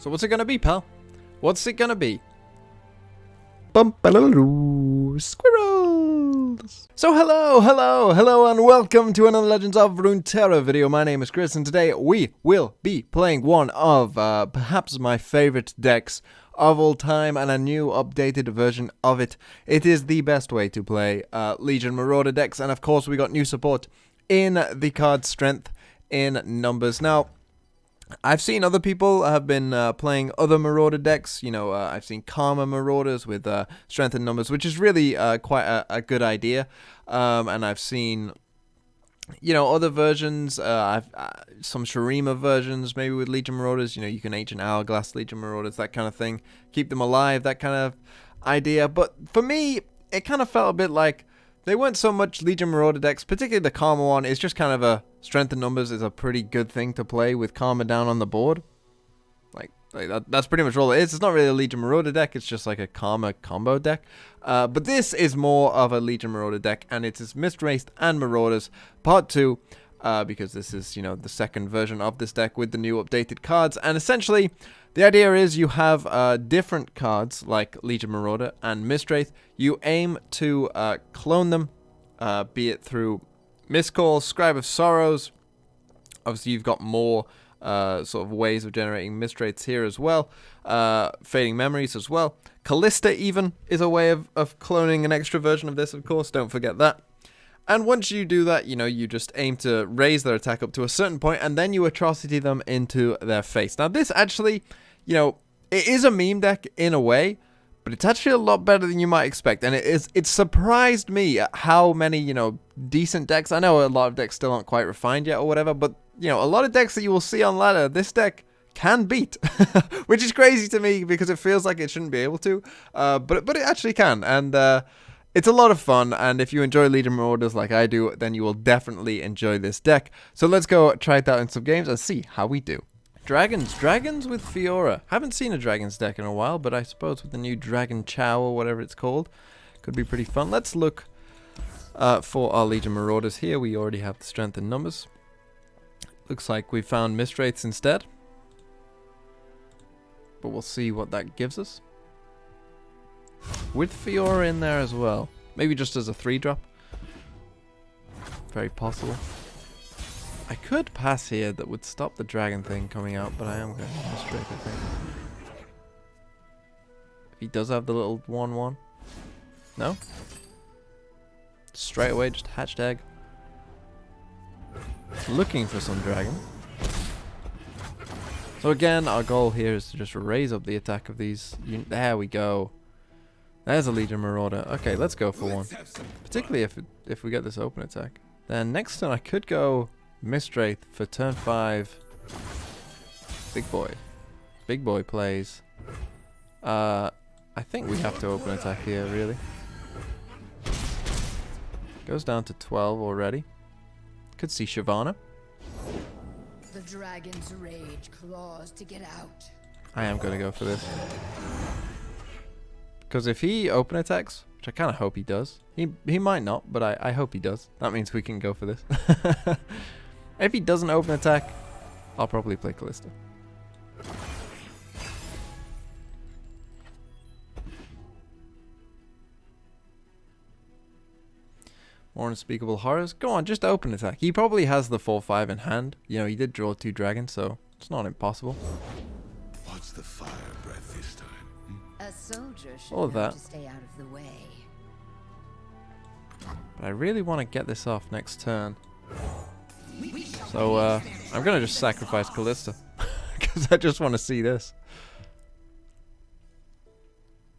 So what's it gonna be, pal? What's it gonna be? Bumpaloo, squirrels! So hello, and welcome to another Legends of Runeterra video. My name is Chris, and today we will be playing one of perhaps my favorite decks of all time, and a new updated version of it. It is the best way to play Legion Marauder decks, and of course we got new support in the card strength in numbers. Now, I've seen other people have been playing other Marauder decks. You know, I've seen Karma Marauders with strength in numbers, which is really quite a good idea. And I've seen, you know, other versions. I've some Shurima versions, maybe with Legion Marauders. You know, you can Ancient Hourglass Legion Marauders, that kind of thing. Keep them alive, that kind of idea. But for me, it kind of felt a bit like they weren't so much Legion Marauder decks, particularly the Karma one. It's just kind of a strength in numbers is a pretty good thing to play with Karma down on the board. Like that's pretty much all it is. It's not really a Legion Marauder deck. It's just like a Karma combo deck. But this is more of a Legion Marauder deck, and it is Mistwraiths and Marauders Part 2. Because this is, you know, the second version of this deck with the new updated cards. And essentially, the idea is you have different cards like Legion Marauder and Mistwraith. You aim to clone them, be it through Miscall, Scribe of Sorrows. Obviously, you've got more sort of ways of generating Mistwraiths here as well. Fading Memories as well. Kalista even is a way of cloning an extra version of this, of course. Don't forget that. And once you do that, you know, you just aim to raise their attack up to a certain point, and then you atrocity them into their face. Now, this actually, you know, it is a meme deck in a way, but it's actually a lot better than you might expect. And it surprised me at how many, you know, decent decks. I know a lot of decks still aren't quite refined yet or whatever, but, you know, a lot of decks that you will see on ladder, this deck can beat, which is crazy to me because it feels like it shouldn't be able to, but it actually can. And it's a lot of fun, and if you enjoy Legion Marauders like I do, then you will definitely enjoy this deck. So let's go try it out in some games and see how we do. Dragons with Fiora. Haven't seen a Dragons deck in a while, but I suppose with the new Dragon Chow or whatever it's called, could be pretty fun. Let's look for our Legion Marauders here. We already have the strength in numbers. Looks like we found Mistwraiths instead, but we'll see what that gives us. With Fiora in there as well. Maybe just as a 3-drop. Very possible. I could pass here that would stop the dragon thing coming out, but I am going to Mistwraith, I think. If he does have the little 1/1. No? Straight away, just hatched egg. Looking for some dragon. So again, our goal here is to just raise up the attack of these. There we go. There's a Legion Marauder. Okay, let's go for one. Particularly if we get this open attack. Then next turn I could go Mistwraith for turn 5. Big boy. Big boy plays. I think we have to open attack here, really. Goes down to 12 already. Could see Shyvana. The dragon's rage claws to get out. I am going to go for this. Because if he open attacks, which I kind of hope he does, he might not, but I hope he does. That means we can go for this. If he doesn't open attack, I'll probably play Kalista. More Unspeakable Horrors. Go on, just open attack. He probably has the 4/5 in hand. You know, he did draw 2 dragons, so it's not impossible. What's the fire breath this time? A soldier should All of know that. to stay out of the way. But I really want to get this off next turn. So I'm going to just sacrifice Kalista. Because I just want to see this.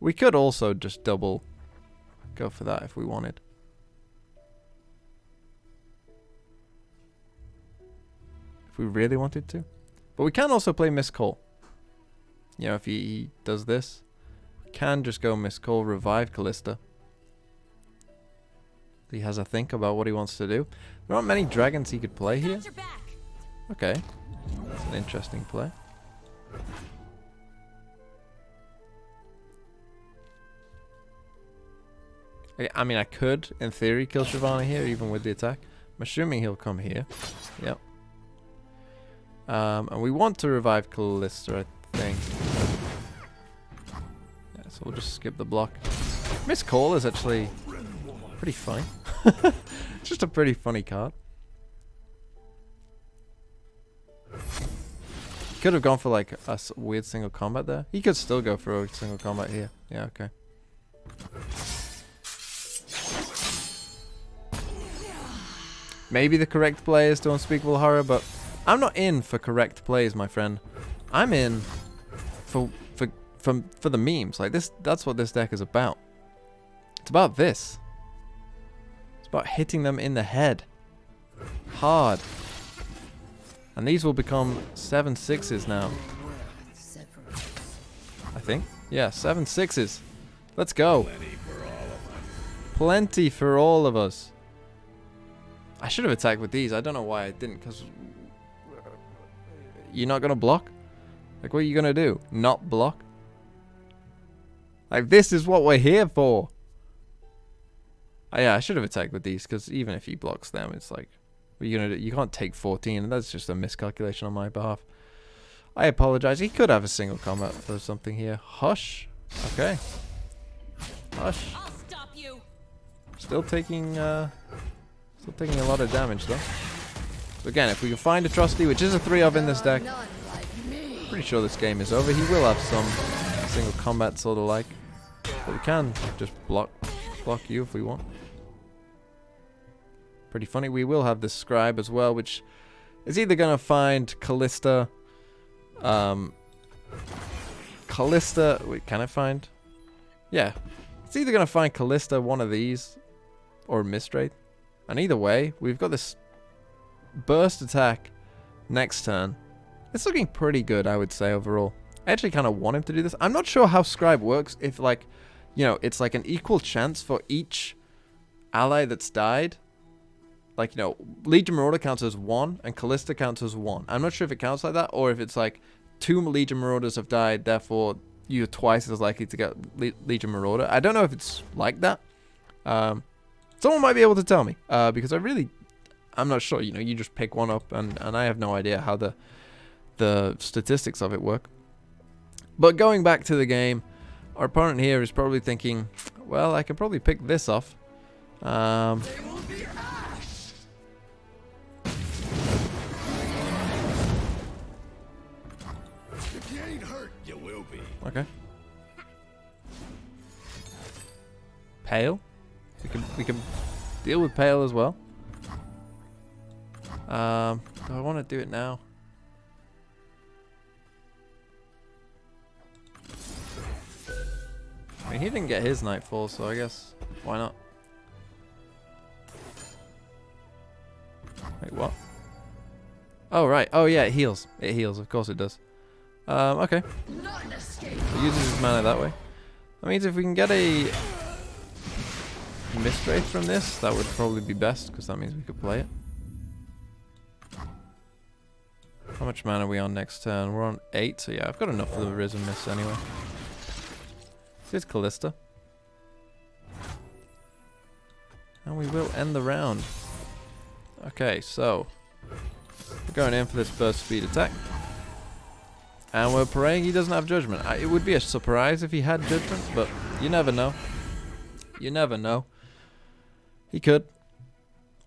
We could also just double go for that if we wanted. If we really wanted to. But we can also play Miscall. You know, if he does this, we can just go Miscall, revive Kalista. He has a think about what he wants to do. There aren't many dragons he could play here. Okay. That's an interesting play. I mean, I could, in theory, kill Shyvana here, even with the attack. I'm assuming he'll come here. Yep. And we want to revive Kalista, I thing. Yeah, so we'll just skip the block. Miss Call is actually pretty funny. It's just a pretty funny card. Could have gone for like a weird single combat there. He could still go for a single combat here. Yeah, okay. Maybe the correct play is to Unspeakable Horror, but I'm not in for correct plays, my friend. I'm in for the memes. Like this, that's what this deck is about. It's about this. It's about hitting them in the head. Hard. And these will become 7/6s now. I think. Yeah, 7/6s. Let's go. Plenty for all of us. I should have attacked with these. I don't know why I didn't, because you're not going to block? Like, what are you going to do? Not block? Like, this is what we're here for. Yeah, I should have attacked with these, because even if he blocks them, it's like, what are you going to do? You can't take 14, and that's just a miscalculation on my behalf. I apologize. He could have a single combat for something here. Hush. Okay. Hush. I'll stop you. Still taking a lot of damage, though. So again, if we can find Atrocity, which is a 3-of in this deck, pretty sure this game is over. He will have some single combat sort of like, but we can just block you if we want. Pretty funny. We will have this Scribe as well, which is either going to find Kalista. Kalista. Wait, can I find? Yeah. It's either going to find Kalista, one of these, or Mistwraith. And either way, we've got this burst attack next turn. It's looking pretty good, I would say, overall. I actually kind of want him to do this. I'm not sure how Scribe works. If, like, you know, it's like an equal chance for each ally that's died. Like, you know, Legion Marauder counts as 1 and Kalista counts as 1. I'm not sure if it counts like that or if it's like 2 Legion Marauders have died, therefore you're twice as likely to get Legion Marauder. I don't know if it's like that. Someone might be able to tell me, because I'm not sure. You know, you just pick one up, and I have no idea how the statistics of it work. But going back to the game, our opponent here is probably thinking, well, I can probably pick this off. If you ain't hurt, you will be. Okay. Pale. We can deal with Pale as well. Do I want to do it now? I mean, he didn't get his Nightfall, so I guess why not? Wait, what? Oh, right. Oh, yeah, it heals. It heals. Of course it does. Okay. He uses his mana that way. That means if we can get a Mistwraith from this, that would probably be best, because that means we could play it. How much mana are we on next turn? We're on 8, so yeah, I've got enough for the Risen Mist anyway. Here's Kalista. And we will end the round. Okay, so we're going in for this burst speed attack. And we're praying he doesn't have Judgment. It would be a surprise if he had Judgment, but you never know. You never know. He could.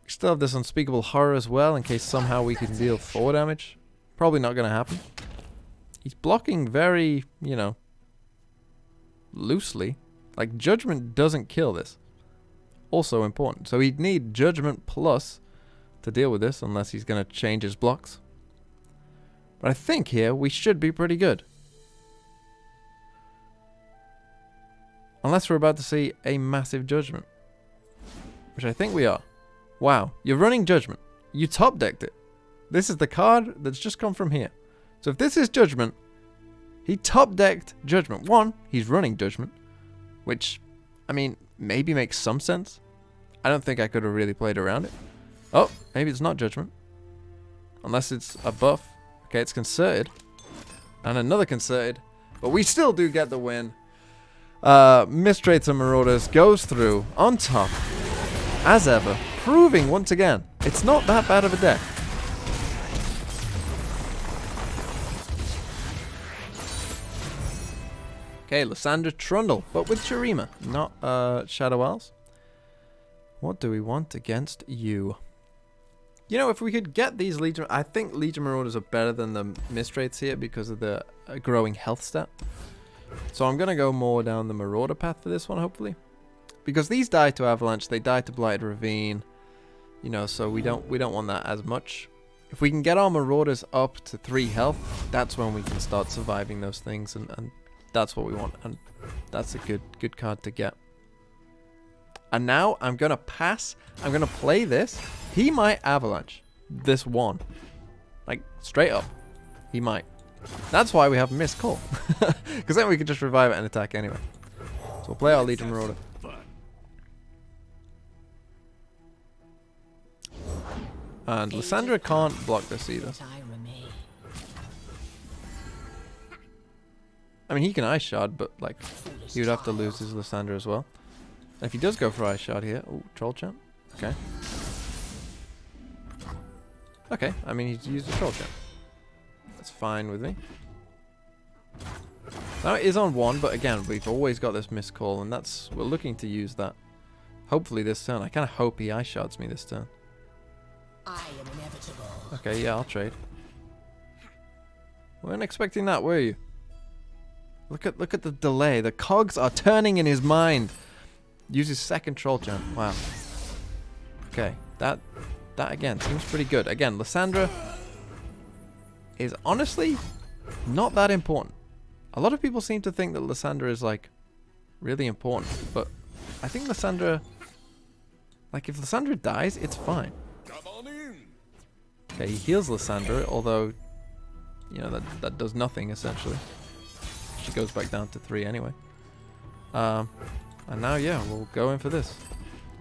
We still have this Unspeakable Horror as well, in case somehow we can deal 4 damage. Probably not going to happen. He's blocking very, you know, loosely. Like, Judgment doesn't kill this. Also important. So he'd need Judgment plus to deal with this, unless he's going to change his blocks. But I think here we should be pretty good. Unless we're about to see a massive Judgment. Which I think we are. Wow, you're running Judgment. You top decked it. This is the card that's just come from here. So if this is Judgment, he top decked Judgment. 1, he's running Judgment. Which, I mean, maybe makes some sense. I don't think I could have really played around it. Oh, maybe it's not Judgment. Unless it's a buff. Okay, it's Concerted. And another Concerted. But we still do get the win. Mistwraiths and Marauders goes through on top. As ever. Proving once again, it's not that bad of a deck. Okay, Lysandra Trundle, but with Shurima, not Shadow Owls. What do we want against you? You know, if we could get these Legion... I think Legion Marauders are better than the Mistwraiths here because of the growing health stat. So I'm going to go more down the Marauder path for this one, hopefully. Because these die to Avalanche, they die to Blighted Ravine. You know, so we don't want that as much. If we can get our Marauders up to 3 health, that's when we can start surviving those things. And that's what we want. And that's a good card to get. And now I'm going to pass. I'm going to play this. He might Avalanche this one. Like, straight up. He might. That's why we have Missed Call. Because then we can just revive it and attack anyway. So we'll play our Legion Marauder. And Lysandra can't block this either. I mean, he can Ice Shard, but, like, he would have to lose his Lysandra as well. And if he does go for Ice Shard here... Oh, Troll Champ. Okay. Okay, I mean, he's used a Troll Champ. That's fine with me. Now it is on 1, but again, we've always got this Missed Call, and that's... We're looking to use that. Hopefully this turn. I kind of hope he Ice Shards me this turn. I am inevitable. Okay, yeah, I'll trade. Weren't expecting that, were you? Look at the delay. The cogs are turning in his mind. Use his second Troll Champ. Wow. Okay, that again seems pretty good. Again, Lysandra is honestly not that important. A lot of people seem to think that Lysandra is like really important, but I think Lysandra, like if Lysandra dies, it's fine. Okay, he heals Lysandra, although you know that does nothing essentially. She goes back down to 3 anyway. And now yeah, we'll go in for this.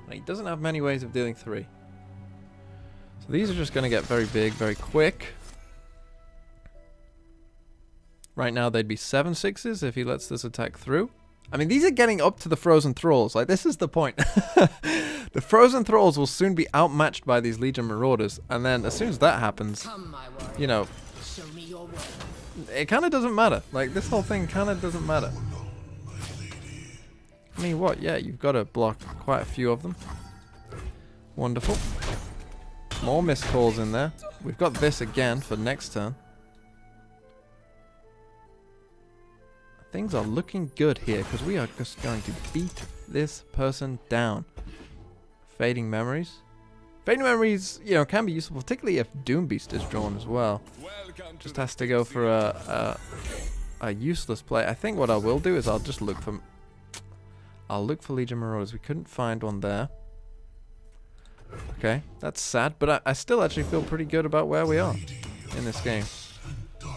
And he doesn't have many ways of dealing 3. So these are just going to get very big, very quick. Right now they'd be 7/6s if he lets this attack through. I mean, these are getting up to the Frozen Thralls. Like, this is the point. The Frozen Thralls will soon be outmatched by these Legion Marauders. And then as soon as that happens, you know, Show me your worth. it kind of doesn't matter. Like, this whole thing kind of doesn't matter. I mean, what? Yeah, you've got to block quite a few of them. Wonderful. More Missed Calls in there. We've got this again for next turn. Things are looking good here because we are just going to beat this person down. Fading Memories. Fading Memories, you know, can be useful, particularly if Doom Beast is drawn as well. Just has to go for a useless play. I think what I will do is I'll just look for... I'll look for Legion Marauders. We couldn't find one there. Okay, that's sad, but I still actually feel pretty good about where we are in this game.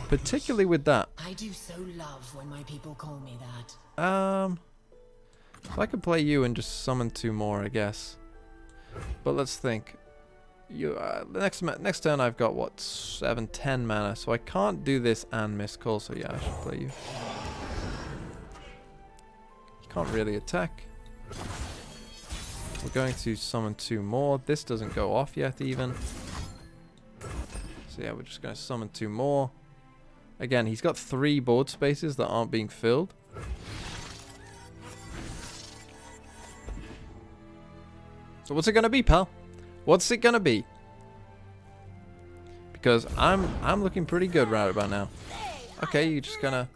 Particularly with that. I do so love when my people call me that. If I could play you and just summon 2 more, I guess. But let's think. You the next turn I've got what 7, 10 mana, so I can't do this and Missed Call. So yeah, I should play you. You can't really attack. We're going to summon 2 more. This doesn't go off yet even. So yeah, we're just going to summon 2 more. Again, he's got 3 board spaces that aren't being filled. So what's it gonna be, pal? What's it gonna be? Because I'm looking pretty good right about now. Okay, you're just gonna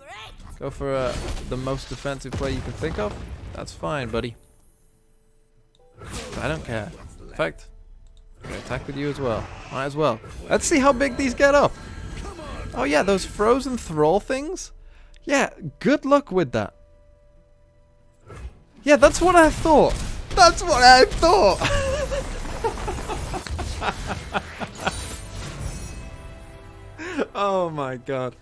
go for the most defensive play you can think of. That's fine, buddy. I don't care. In fact, I'm gonna attack with you as well. Might as well. Let's see how big these get up. Oh yeah, those Frozen Thrall things? Yeah, good luck with that. Yeah, that's what I thought. That's what I thought. Oh my god.